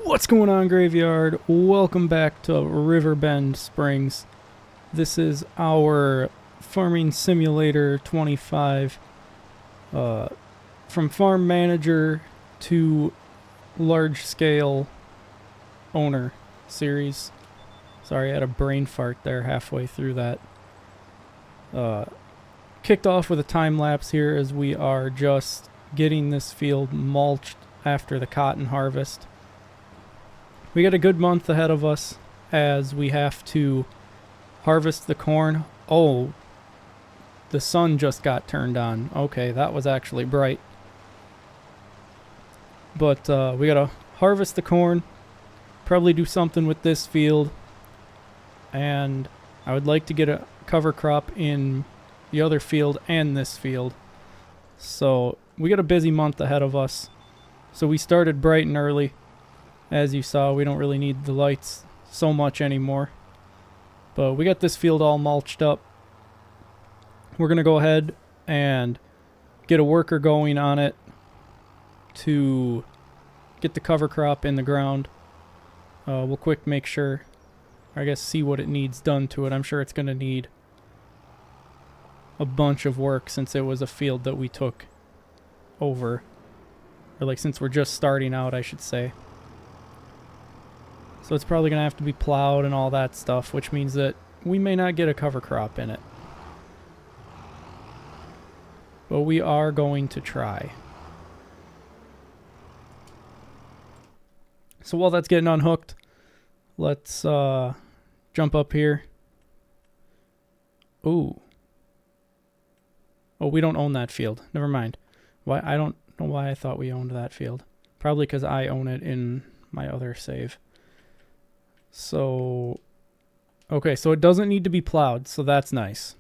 What's going on, Graveyard? Welcome back to Riverbend Springs. This is our Farming Simulator 25 from farm manager to large scale owner series. Sorry, I had a brain fart there halfway through that. Kicked off with a time lapse here as we are just getting this field mulched after the cotton harvest. We got a good month ahead of us as we have to harvest the corn. Oh, the sun just got turned on. Okay, that was actually bright. But we gotta harvest the corn, probably do something with this field, and I would like to get a cover crop in the other field and this field. So we got a busy month ahead of us. So we started bright and early. As you saw, we don't really need the lights so much anymore. But we got this field all mulched up. We're going to go ahead and get a worker going on it to get the cover crop in the ground. We'll quick make sure, I guess see what it needs done to it. I'm sure it's going to need a bunch of work since it was a field that we took over. Or like since we're just starting out, I should say. So it's probably going to have to be plowed and all that stuff, which means that we may not get a cover crop in it. But we are going to try. So while that's getting unhooked, let's jump up here. Ooh. Oh, we don't own that field. Never mind. Why? I don't know why I thought we owned that field. Probably because I own it in my other save. So, okay, so it doesn't need to be plowed, so that's nice.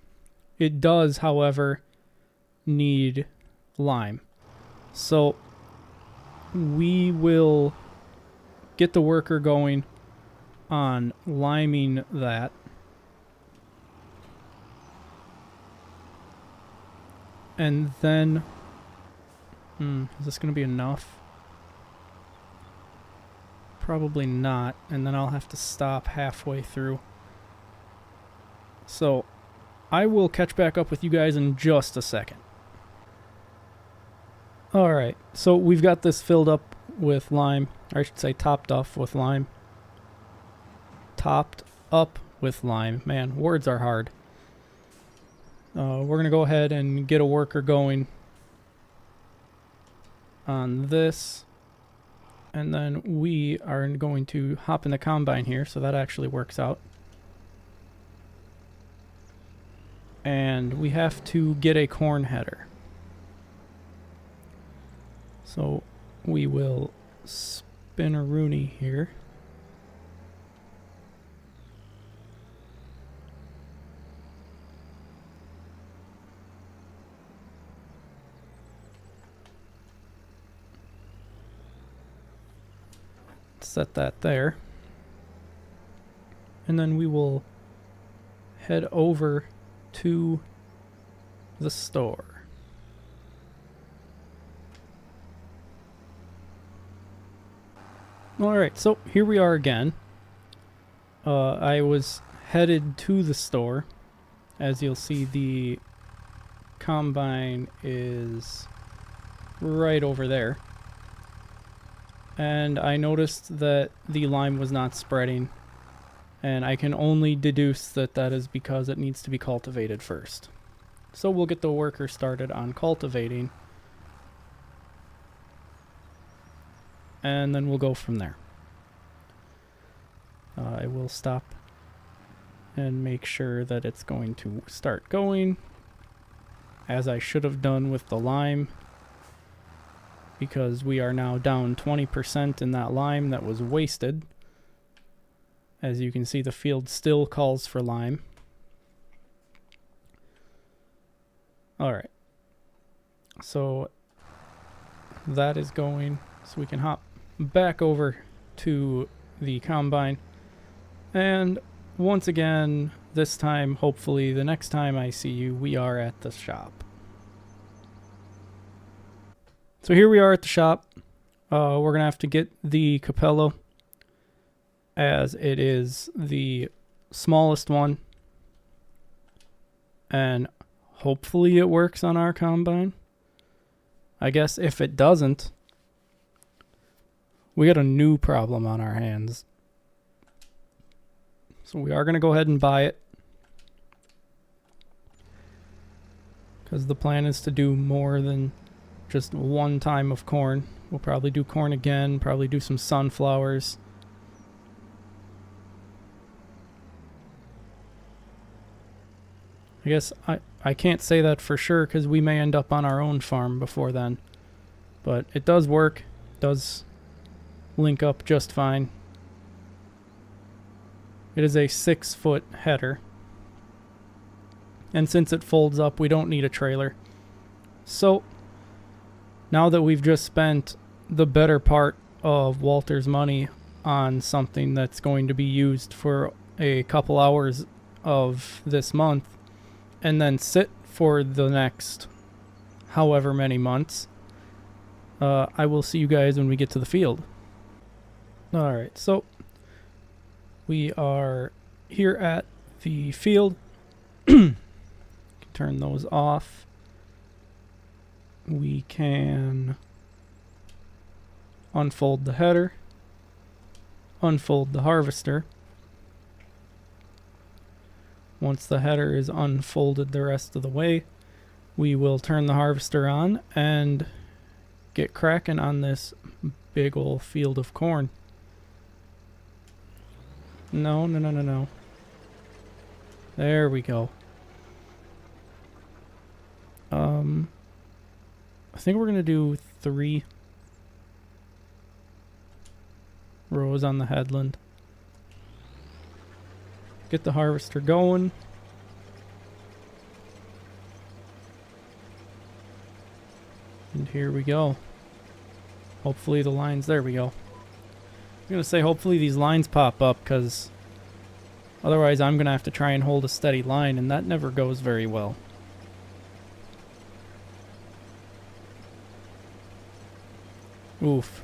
It does, however, need lime. So we will get the worker going on liming that. And then, is this going to be enough? Probably not, and then I'll have to stop halfway through. So I will catch back up with you guys in just a second. Alright, so we've got this filled up with lime, or I should say topped off with lime. Topped up with lime. Man, words are hard. We're going to go ahead and get a worker going on this. And then we are going to hop in the combine here, so that actually works out. And we have to get a corn header. So we will spin a Rooney here. Set that there. And then we will head over to the store. Alright, so here we are again. I was headed to the store. As you'll see, the combine is right over there. And I noticed that the lime was not spreading, and I can only deduce that that is because it needs to be cultivated first. So we'll get the worker started on cultivating, and then we'll go from there. I will stop and make sure that it's going to start going, as I should have done with the lime, because we are now down 20% in that lime that was wasted. As you can see, the field still calls for lime. Alright. So that is going, so we can hop back over to the combine. And once again, this time, hopefully the next time I see you, we are at the shop. So here we are at the shop. We're going to have to get the Capello, as it is the smallest one. And hopefully it works on our combine. I guess if it doesn't, we got a new problem on our hands. So we are going to go ahead and buy it, because the plan is to do more than just one time of corn. We'll probably do corn again, probably do some sunflowers. I guess I can't say that for sure because we may end up on our own farm before then. But it does work, does link up just fine. It is a 6-foot header. And since it folds up, we don't need a trailer. So, now that we've just spent the better part of Walter's money on something that's going to be used for a couple hours of this month, and then sit for the next however many months, I will see you guys when we get to the field. Alright, so we are here at the field. Turn those off. We can unfold the header, unfold the harvester. Once the header is unfolded the rest of the way, we will turn the harvester on and get cracking on this big old field of corn. No. There we go. I think we're going to do 3 rows on the headland. Get the harvester going. And here we go. Hopefully the lines, there we go. I'm going to say hopefully these lines pop up, because otherwise I'm going to have to try and hold a steady line, and that never goes very well. Oof.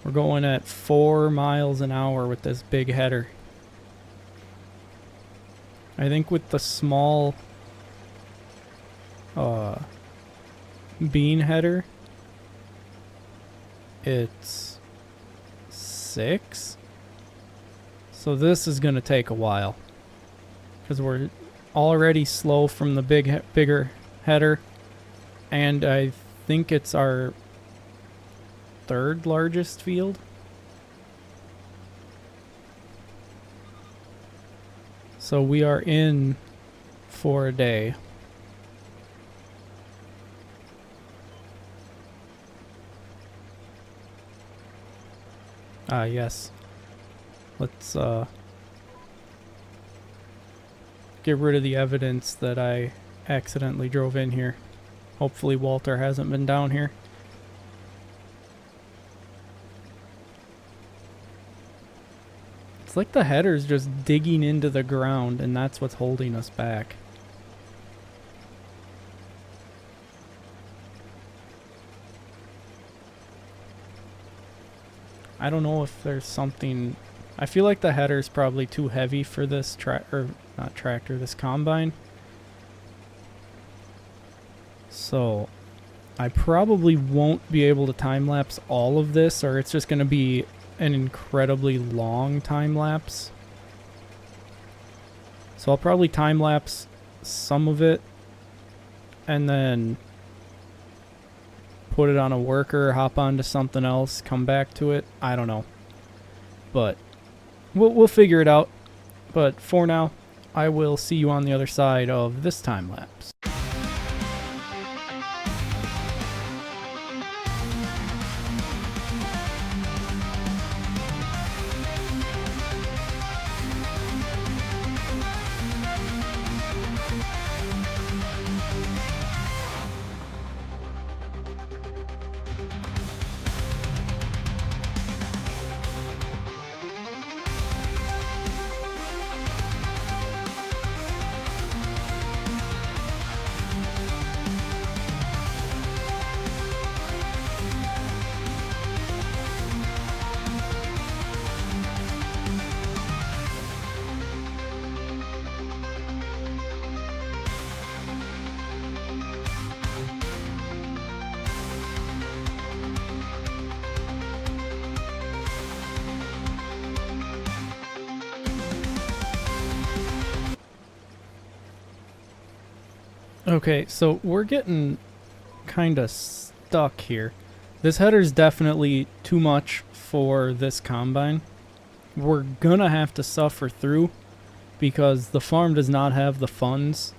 We're going at 4 miles an hour with this big header. I think with the small bean header, it's 6. So this is going to take a while, because we're already slow from the bigger header, and I think it's our 3rd largest field. So we are in for a day. Ah, yes. Let's get rid of the evidence that I accidentally drove in here. Hopefully Walter hasn't been down here. It's like the header's just digging into the ground, and that's what's holding us back. I don't know if there's something... I feel like the header's probably too heavy for this this combine. So I probably won't be able to time-lapse all of this, or it's just going to be an incredibly long time-lapse. So I'll probably time-lapse some of it and then put it on a worker, hop onto something else, come back to it. I don't know. But we'll figure it out. But for now, I will see you on the other side of this time-lapse. Okay, so we're getting kind of stuck here. This header's definitely too much for this combine. We're gonna have to suffer through because the farm does not have the funds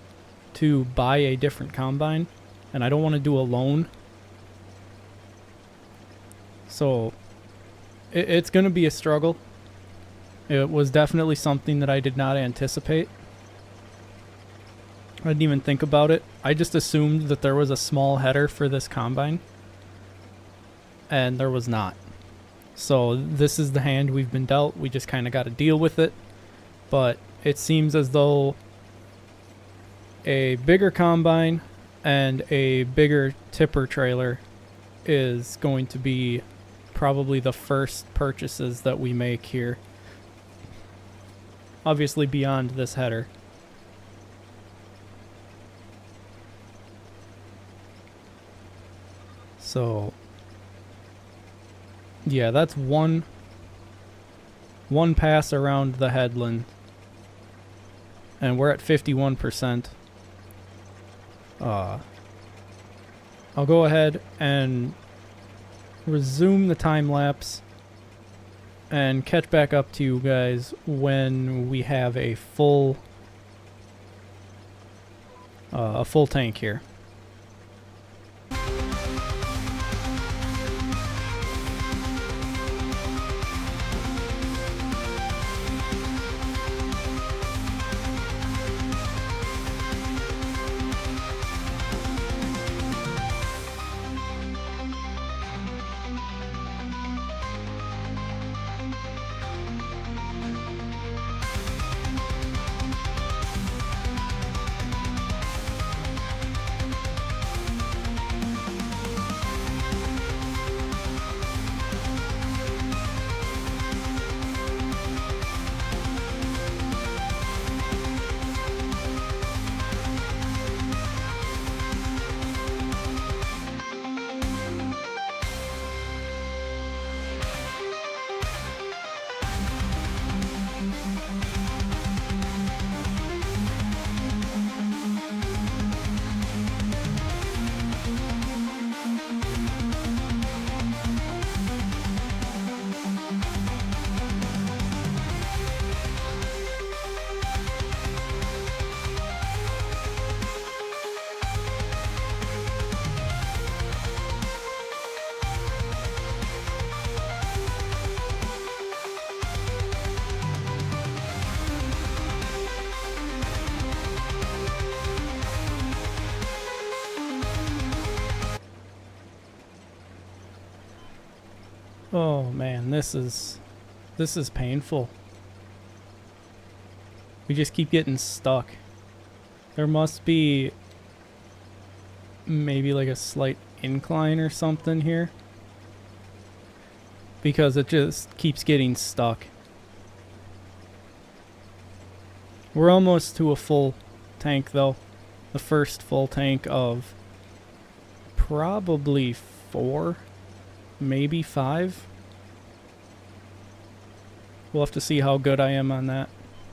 to buy a different combine, and I don't want to do a loan. So it's gonna be a struggle. It was definitely something that I did not anticipate. I didn't even think about it. I just assumed that there was a small header for this combine, and there was not. So this is the hand we've been dealt. We just kind of got to deal with it. But it seems as though a bigger combine and a bigger tipper trailer is going to be probably the first purchases that we make here. Obviously beyond this header. So yeah, that's one pass around the headland, and we're at 51%. I'll go ahead and resume the time lapse and catch back up to you guys when we have a full tank here. Oh man, this is painful. We just keep getting stuck. There must be maybe like a slight incline or something here, because it just keeps getting stuck. We're almost to a full tank though. The first full tank of probably 4, maybe 5. We'll have to see how good I am on that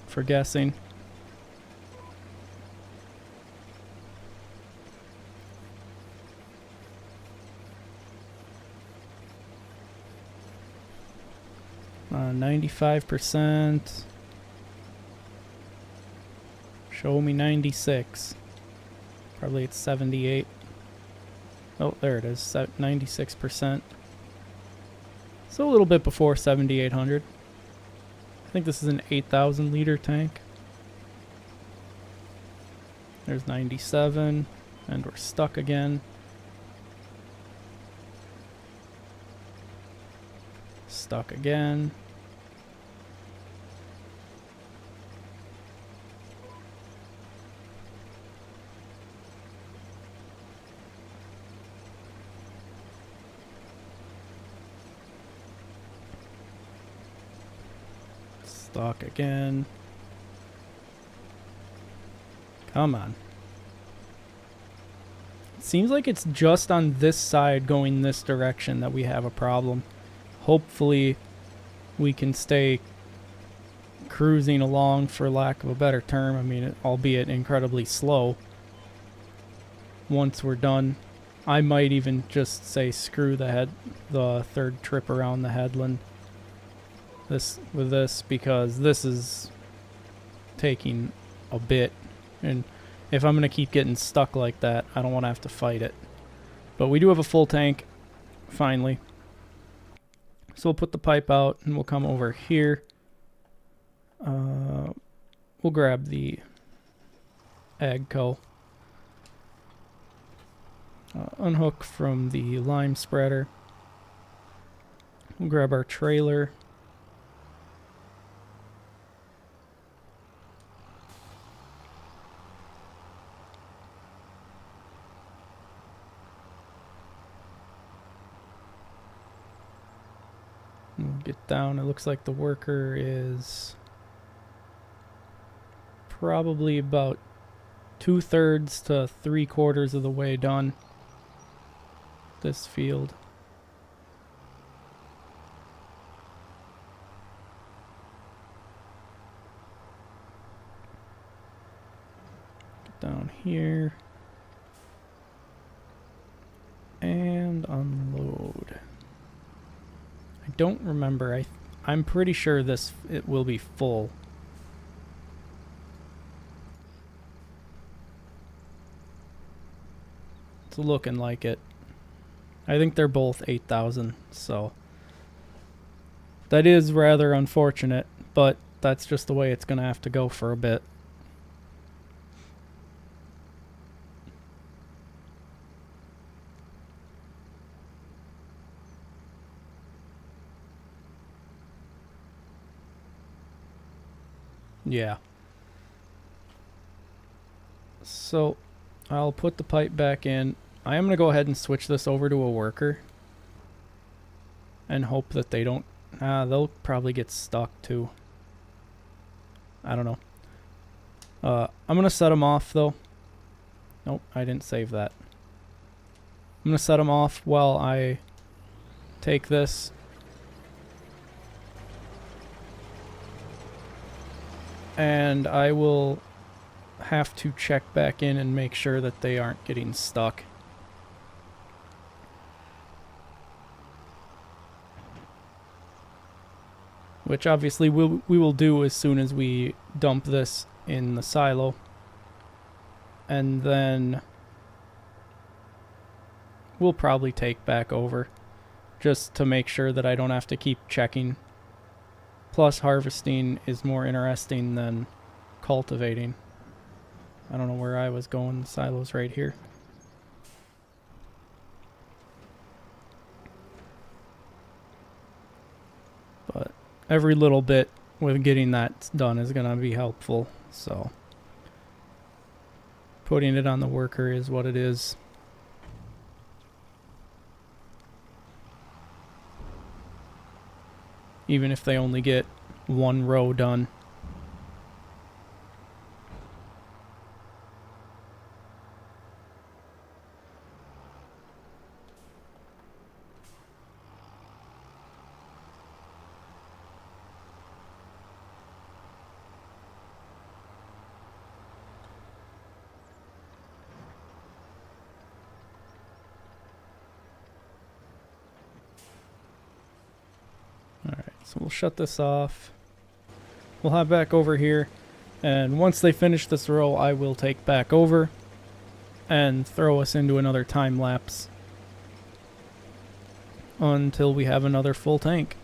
for guessing. Uh, 95%. Show me 96. Probably it's 78. Oh, there it is. 96%. So a little bit before 7,800. I think this is an 8,000 liter tank. There's 97, and we're stuck again. Stuck again. Stuck again. Come on. It seems like it's just on this side going this direction that we have a problem. Hopefully we can stay cruising along, for lack of a better term. I mean, albeit incredibly slow. once we're done. I might even just say screw the third trip around the headland with this, because this is taking a bit, and if I'm going to keep getting stuck like that, I don't want to have to fight it. But we do have a full tank, finally. So we'll put the pipe out, and we'll come over here. We'll grab the AGCO. Unhook from the lime spreader. We'll grab our trailer. We'll get down. It looks like the worker is probably about 2/3 to 3/4 of the way done. This field. Get down here and unload. I don't remember. I'm pretty sure it will be full. It's looking like it. I think they're both 8,000, so that is rather unfortunate, but that's just the way it's going to have to go for a bit. Yeah. So I'll put the pipe back in. I am going to go ahead and switch this over to a worker and hope that they don't... they'll probably get stuck too. I don't know. I'm going to set them off though. Nope, I didn't save that. I'm going to set them off while I take this. And I will have to check back in and make sure that they aren't getting stuck. Which obviously we will do as soon as we dump this in the silo. And then we'll probably take back over just to make sure that I don't have to keep checking. Plus harvesting is more interesting than cultivating. I don't know where I was going. The silo's right here. But every little bit with getting that done is going to be helpful. So putting it on the worker is what it is. Even if they only get one row done. So we'll shut this off. We'll hop back over here, and once they finish this row, I will take back over and throw us into another time lapse until we have another full tank.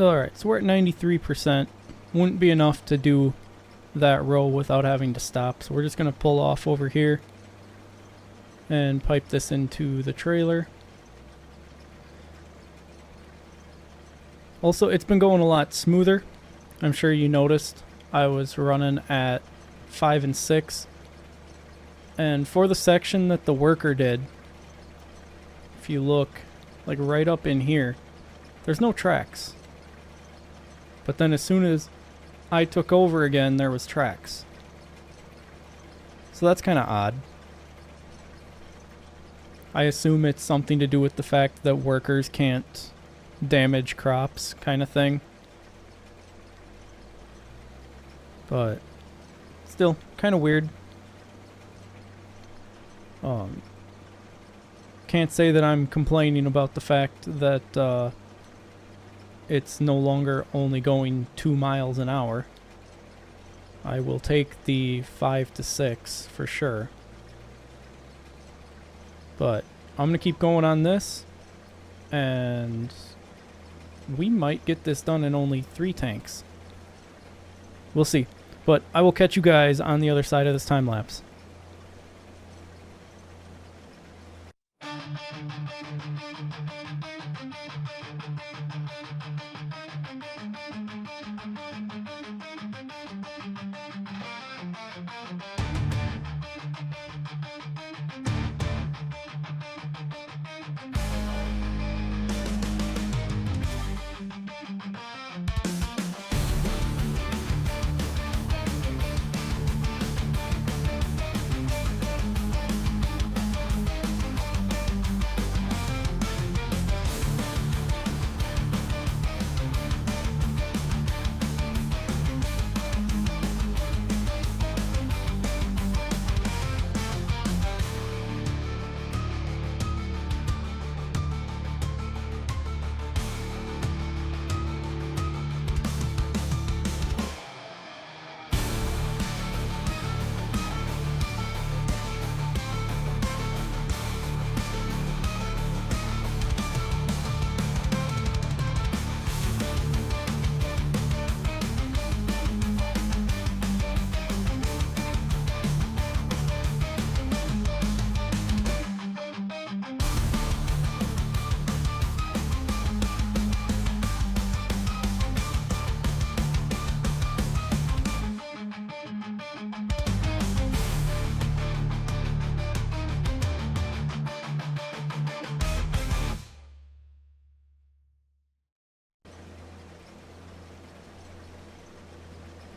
Alright, so we're at 93%. Wouldn't be enough to do that row without having to stop, so we're just going to pull off over here and pipe this into the trailer. Also, it's been going a lot smoother. I'm sure you noticed I was running at 5 and 6. And for the section that the worker did, if you look like right up in here, there's no tracks. But then as soon as I took over again, there was tracks. So that's kind of odd. I assume it's something to do with the fact that workers can't damage crops kind of thing. But still kind of weird. Can't say that I'm complaining about the fact that it's no longer only going 2 miles an hour. I will take the 5 to 6 for sure. But I'm going to keep going on this, and we might get this done in only 3 tanks. We'll see. But I will catch you guys on the other side of this time lapse.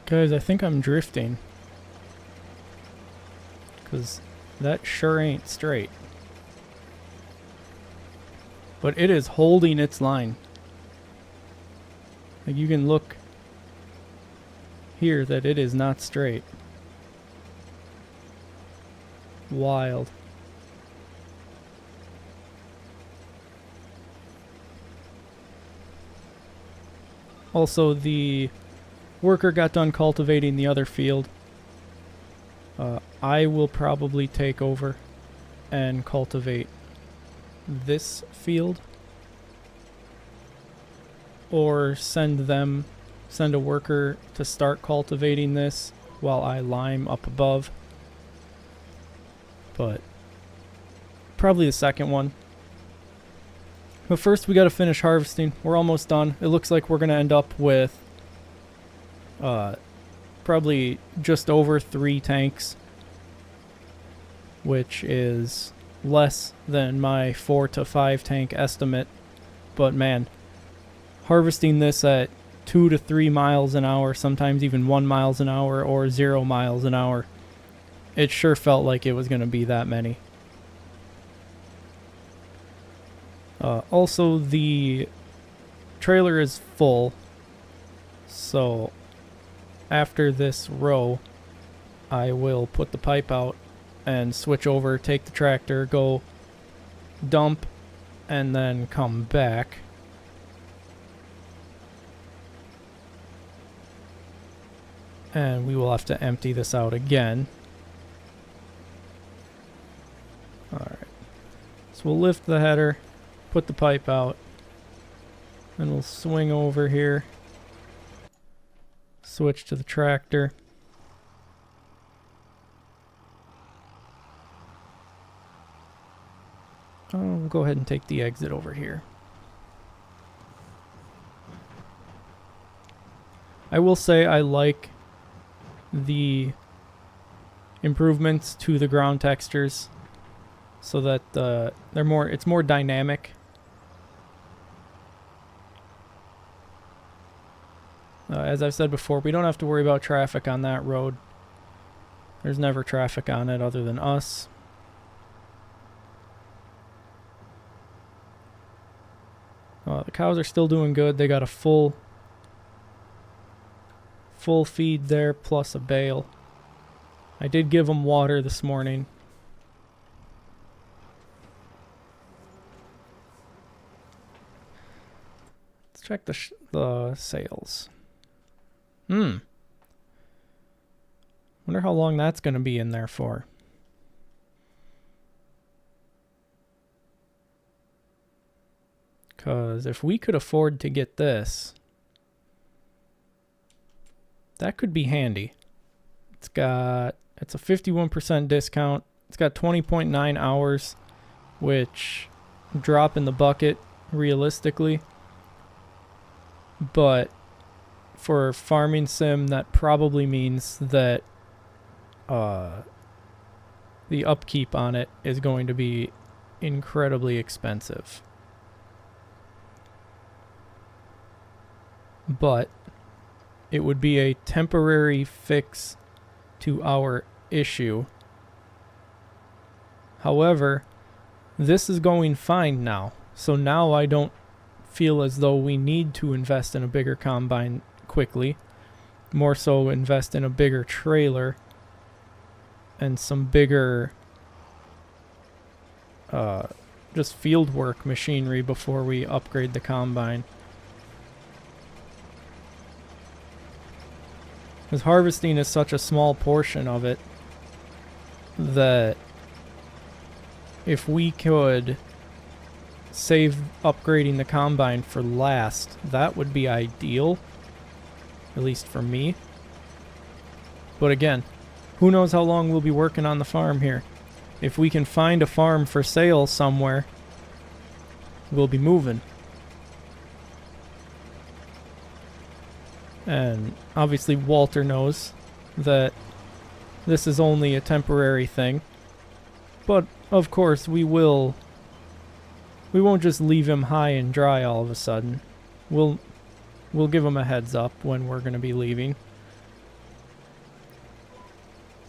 Guys, I think I'm drifting. Because that sure ain't straight. But it is holding its line. Like you can look here that it is not straight. Wild. Also, the worker got done cultivating the other field. I will probably take over and cultivate this field, or send a worker to start cultivating this while I lime up above. But probably the second one. But first we got to finish harvesting. We're almost done. It looks like we're going to end up with probably just over 3 tanks, which is less than my 4 to 5 tank estimate. But man, harvesting this at 2 to 3 miles an hour, sometimes even 1 miles an hour or 0 miles an hour, it sure felt like it was going to be that many. Also, the trailer is full, so after this row, I will put the pipe out and switch over, take the tractor, go dump, and then come back. And we will have to empty this out again. Alright. So we'll lift the header, put the pipe out, Then we'll swing over here. Switch to the tractor. We'll go ahead and take the exit over here. I will say I like the improvements to the ground textures so that it's more dynamic. As I've said before, we don't have to worry about traffic on that road. There's never traffic on it other than us. The cows are still doing good. They got a full feed there plus a bale. I did give them water this morning. Let's check the sales. Wonder how long that's going to be in there for. Because if we could afford to get this, that could be handy. It's a 51% discount. It's got 20.9 hours, which drop in the bucket realistically. But for farming sim, that probably means that the upkeep on it is going to be incredibly expensive. But it would be a temporary fix to our issue. However, this is going fine now. So now I don't feel as though we need to invest in a bigger combine quickly. More so invest in a bigger trailer and some bigger just field work machinery before we upgrade the combine. Because harvesting is such a small portion of it that if we could save upgrading the combine for last, that would be ideal. At least for me. But again, who knows how long we'll be working on the farm here. If we can find a farm for sale somewhere, we'll be moving. And obviously Walter knows that this is only a temporary thing. But of course we won't just leave him high and dry all of a sudden. We'll give him a heads up when we're going to be leaving.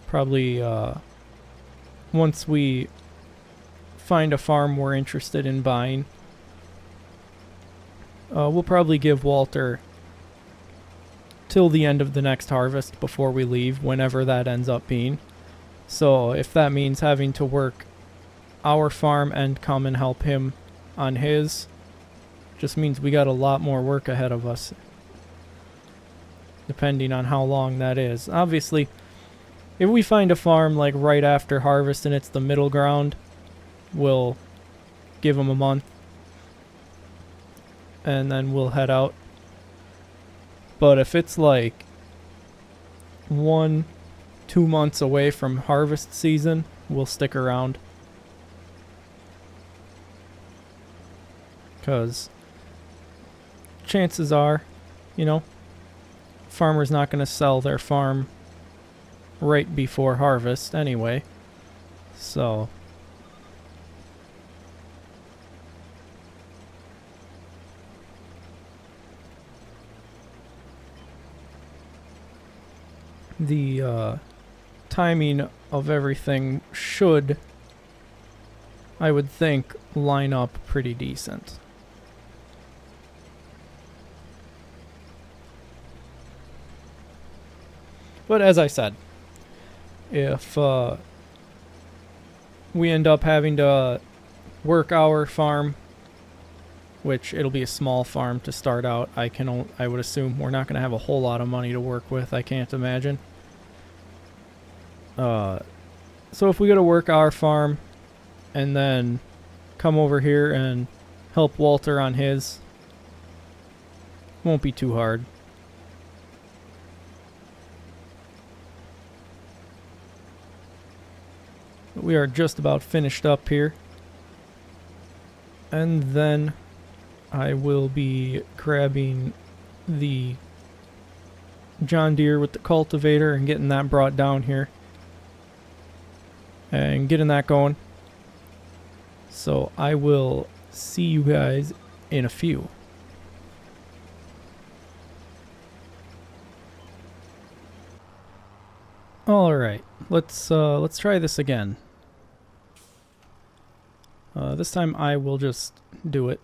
Probably once we find a farm we're interested in buying, we'll probably give Walter till the end of the next harvest before we leave, whenever that ends up being. So if that means having to work our farm and come and help him on his, just means we got a lot more work ahead of us, depending on how long that is. Obviously, if we find a farm like right after harvest and it's the middle ground, we'll give him a month and then we'll head out. But if it's like 1-2 months away from harvest season, we'll stick around. Because chances are, farmer's not going to sell their farm right before harvest anyway. So the timing of everything should, I would think, line up pretty decent. But as I said, if we end up having to work our farm, which it'll be a small farm to start out, I would assume we're not going to have a whole lot of money to work with, I can't imagine. So if we got to work our farm and then come over here and help Walter on his, Won't be too hard. But we are just about finished up here. And then I will be grabbing the John Deere with the cultivator and getting that brought down here. And getting that going. So I will see you guys in a few. All right, let's try this again. This time I will just do it.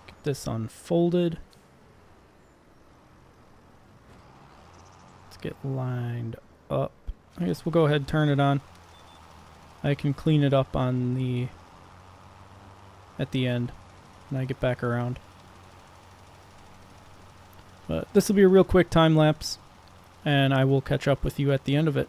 Get this unfolded. Let's get lined up. I guess we'll go ahead and turn it on. I can clean it up on the at the end when I get back around. But this will be a real quick time lapse, and I will catch up with you at the end of it.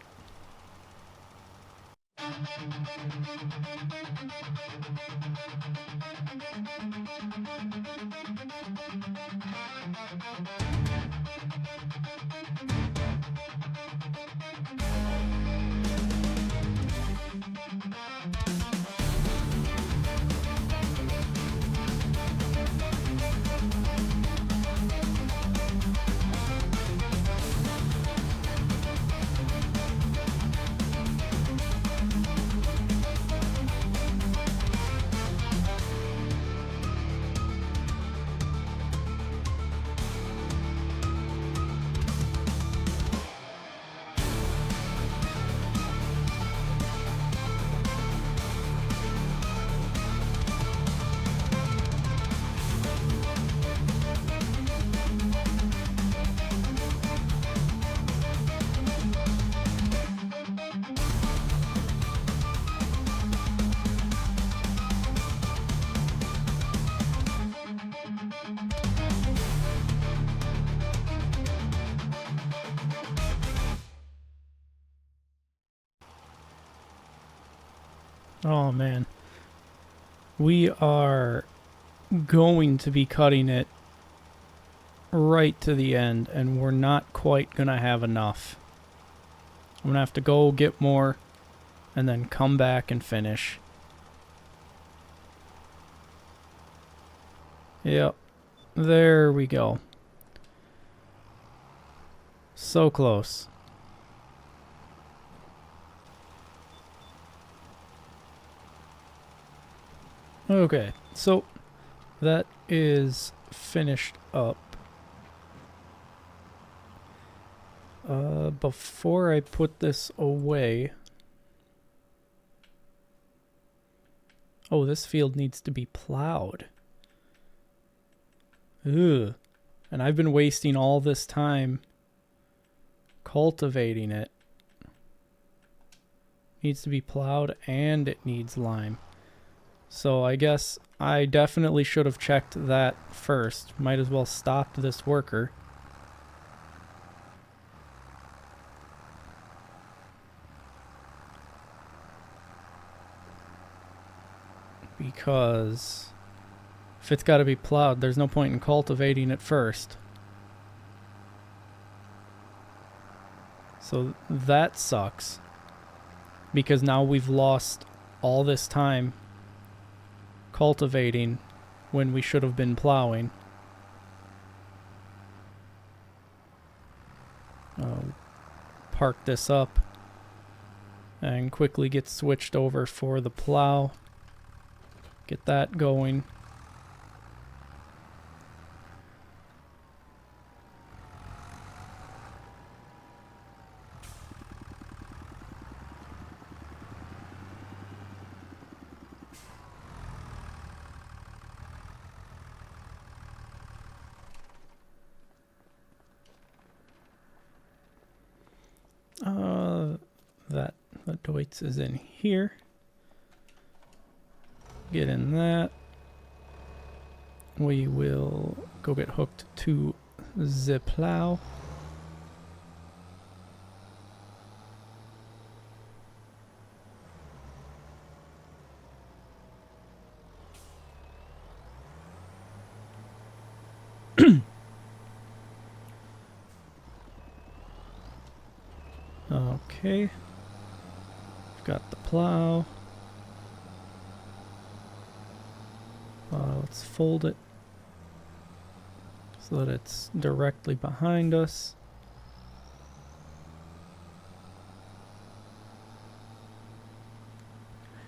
Oh man, we are going to be cutting it right to the end, and we're not quite gonna have enough. I'm gonna have to go get more and then come back and finish. Yep, there we go. So close. Okay, so that is finished up. Before I put this away... Oh, this field needs to be plowed. Ugh. And I've been wasting all this time cultivating it. Needs to be plowed and it needs lime. So I guess I definitely should have checked that first. Might as well stop this worker. Because if it's got to be plowed, there's no point in cultivating it first. So that sucks. Because now we've lost all this time cultivating when we should have been plowing. Park this up and quickly get switched over for the plow. Get that going. That Deutz is in here. Get in that. We will go get hooked to the plow. Okay. Got the plow. Let's fold it so that it's directly behind us.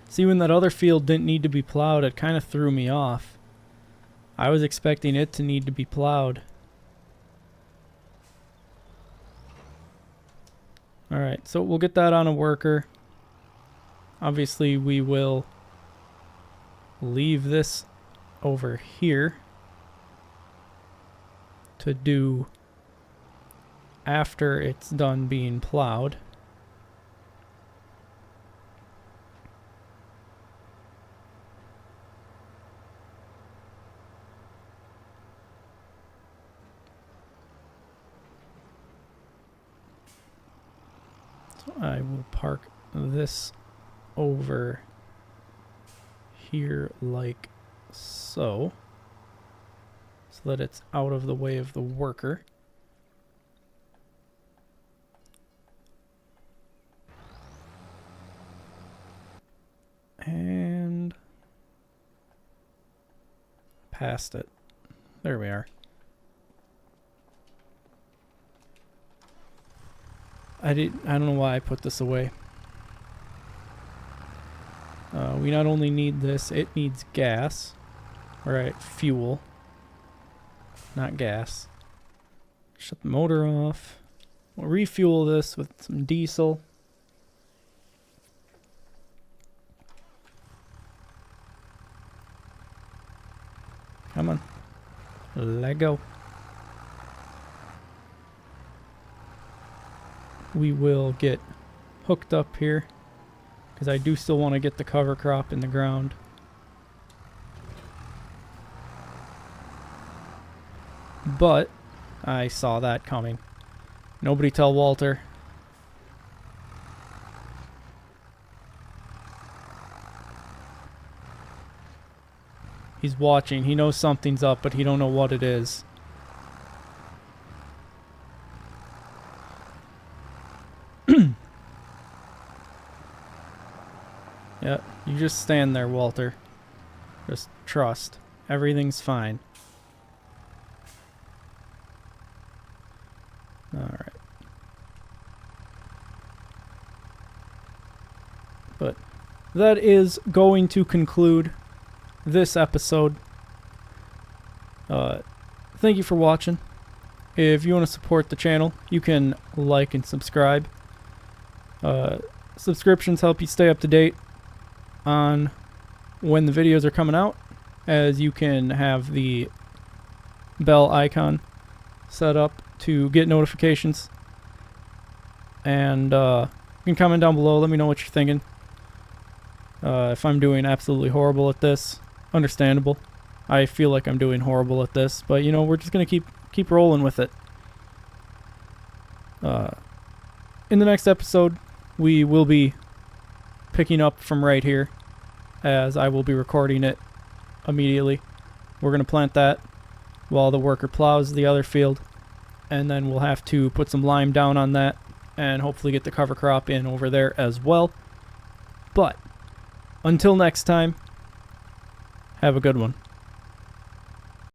See, when that other field didn't need to be plowed, it kind of threw me off. I was expecting it to need to be plowed. Alright, so we'll get that on a worker. Obviously, we will leave this over here to do after it's done being plowed. So I will park this over here like so that it's out of the way of the worker. And past it. There we are. I don't know why I put this away. We not only need this, it needs gas. Alright, fuel. Not gas. Shut the motor off. We'll refuel this with some diesel. Come on. Let go. We will get hooked up here because I do still want to get the cover crop in the ground. But I saw that coming. Nobody tell Walter. He's watching. He knows something's up, but he don't know what it is. Yeah, you just stand there, Walter. Just trust. Everything's fine. Alright. But that is going to conclude this episode. Thank you for watching. If you want to support the channel, you can like and subscribe. Subscriptions help you stay up to date on when the videos are coming out, as you can have the bell icon set up to get notifications. And you can comment down below, let me know what you're thinking. If I'm doing absolutely horrible at this, understandable. I feel like I'm doing horrible at this, but you know, we're just gonna keep rolling with it. In the next episode, we will be picking up from right here, as I will be recording it immediately. We're gonna plant that while the worker plows the other field, and then we'll have to put some lime down on that and hopefully get the cover crop in over there as well. But until next time, have a good one.